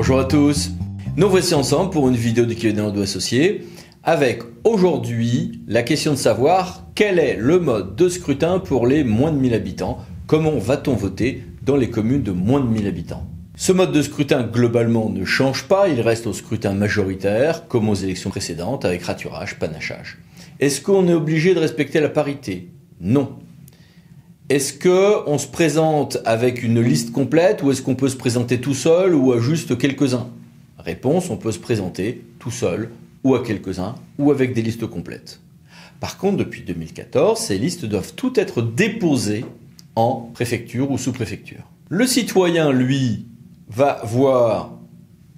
Bonjour à tous, nous voici ensemble pour une vidéo de Q&A Odo Associés avec aujourd'hui la question de savoir quel est le mode de scrutin pour les moins de 1000 habitants. Comment va-t-on voter dans les communes de moins de 1000 habitants? Ce mode de scrutin globalement ne change pas, il reste au scrutin majoritaire comme aux élections précédentes avec raturage, panachage. Est-ce qu'on est obligé de respecter la parité? Non. Est-ce qu'on se présente avec une liste complète ou est-ce qu'on peut se présenter tout seul ou à juste quelques-uns? Réponse, on peut se présenter tout seul ou à quelques-uns ou avec des listes complètes. Par contre, depuis 2014, ces listes doivent toutes être déposées en préfecture ou sous-préfecture. Le citoyen, lui, va voir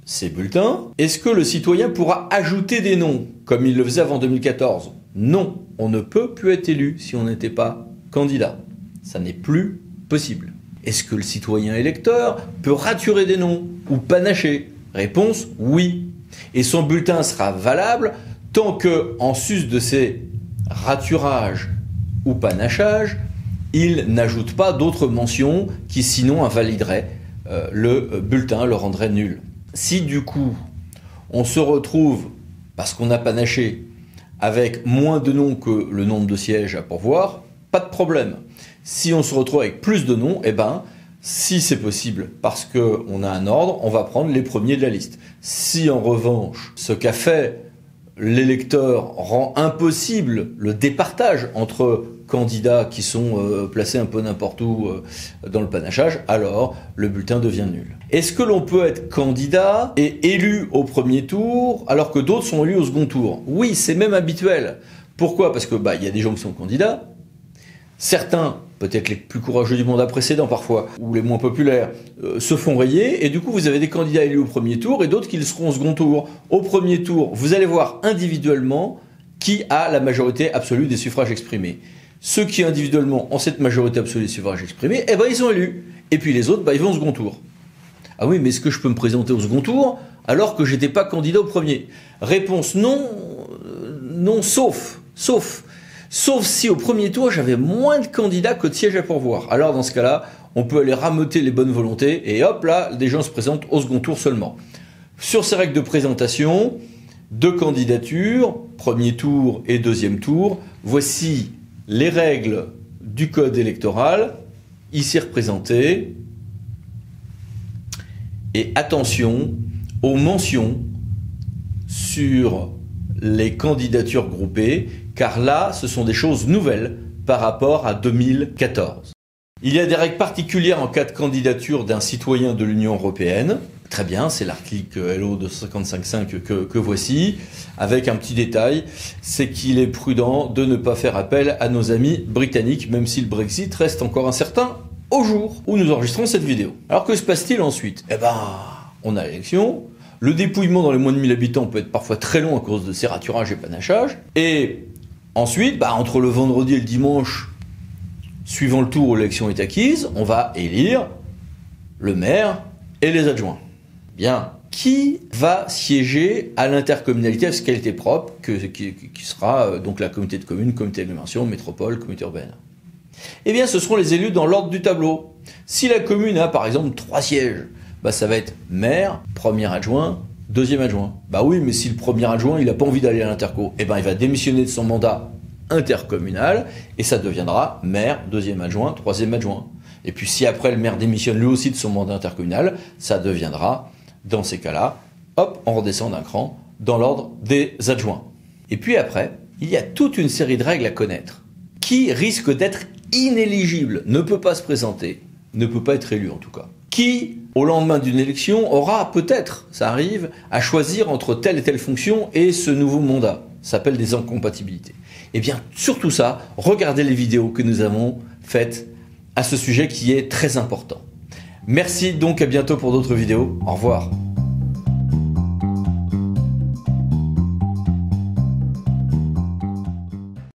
ses bulletins. Est-ce que le citoyen pourra ajouter des noms comme il le faisait avant 2014? Non, on ne peut plus être élu si on n'était pas candidat. Ça n'est plus possible. Est-ce que le citoyen électeur peut raturer des noms ou panacher? Réponse, oui. Et son bulletin sera valable tant que, en sus de ces raturages ou panachages, il n'ajoute pas d'autres mentions qui sinon invalideraient le bulletin, le rendrait nul. Si du coup, on se retrouve, parce qu'on a panaché, avec moins de noms que le nombre de sièges à pourvoir, pas de problème. Si on se retrouve avec plus de noms, eh ben, si c'est possible, parce qu'on a un ordre, on va prendre les premiers de la liste. Si en revanche, ce qu'a fait l'électeur rend impossible le départage entre candidats qui sont placés un peu n'importe où dans le panachage, alors le bulletin devient nul. Est-ce que l'on peut être candidat et élu au premier tour alors que d'autres sont élus au second tour? Oui, c'est même habituel. Pourquoi? Parce que y a des gens qui sont candidats. Certains, peut-être les plus courageux du mandat précédent parfois, ou les moins populaires, se font rayer, et du coup vous avez des candidats élus au premier tour et d'autres qui le seront au second tour. Au premier tour, vous allez voir individuellement qui a la majorité absolue des suffrages exprimés. Ceux qui individuellement ont cette majorité absolue des suffrages exprimés, eh ben ils sont élus. Et puis les autres, ils vont au second tour. Ah oui, mais est-ce que je peux me présenter au second tour alors que j'étais pas candidat au premier? Réponse non, non, sauf si au premier tour, j'avais moins de candidats que de sièges à pourvoir. Alors dans ce cas-là, on peut aller rameuter les bonnes volontés et hop là, des gens se présentent au second tour seulement. Sur ces règles de présentation, deux candidatures, premier tour et deuxième tour, voici les règles du code électoral, ici représentées. Et attention aux mentions sur les candidatures groupées, car là, ce sont des choses nouvelles par rapport à 2014. Il y a des règles particulières en cas de candidature d'un citoyen de l'Union européenne. Très bien, c'est l'article LO 255.5 que voici, avec un petit détail, c'est qu'il est prudent de ne pas faire appel à nos amis britanniques, même si le Brexit reste encore incertain au jour où nous enregistrons cette vidéo. Alors que se passe-t-il ensuite? Eh ben, on a l'élection. Le dépouillement dans les moins de 1000 habitants peut être parfois très long à cause de ces raturages et panachages. Et ensuite, entre le vendredi et le dimanche, suivant le tour où l'élection est acquise, on va élire le maire et les adjoints. Bien. Qui va siéger à l'intercommunalité à fiscalité propre, qui sera donc la communauté de communes, communauté d'agglomération, métropole, communauté urbaine? Eh bien, ce seront les élus dans l'ordre du tableau. Si la commune a par exemple 3 sièges, ça va être maire, premier adjoint, deuxième adjoint. Oui, mais si le premier adjoint, il n'a pas envie d'aller à l'interco, il va démissionner de son mandat intercommunal et ça deviendra maire, deuxième adjoint, troisième adjoint. Et puis si après le maire démissionne lui aussi de son mandat intercommunal, ça deviendra, dans ces cas-là, hop, on redescend d'un cran dans l'ordre des adjoints. Et puis après, il y a toute une série de règles à connaître. Qui risque d'être inéligible, ne peut pas se présenter, ne peut pas être élu en tout cas. Qui, au lendemain d'une élection, aura peut-être, ça arrive, à choisir entre telle et telle fonction et ce nouveau mandat. Ça s'appelle des incompatibilités. Eh bien, sur tout ça, regardez les vidéos que nous avons faites à ce sujet qui est très important. Merci donc, à bientôt pour d'autres vidéos. Au revoir.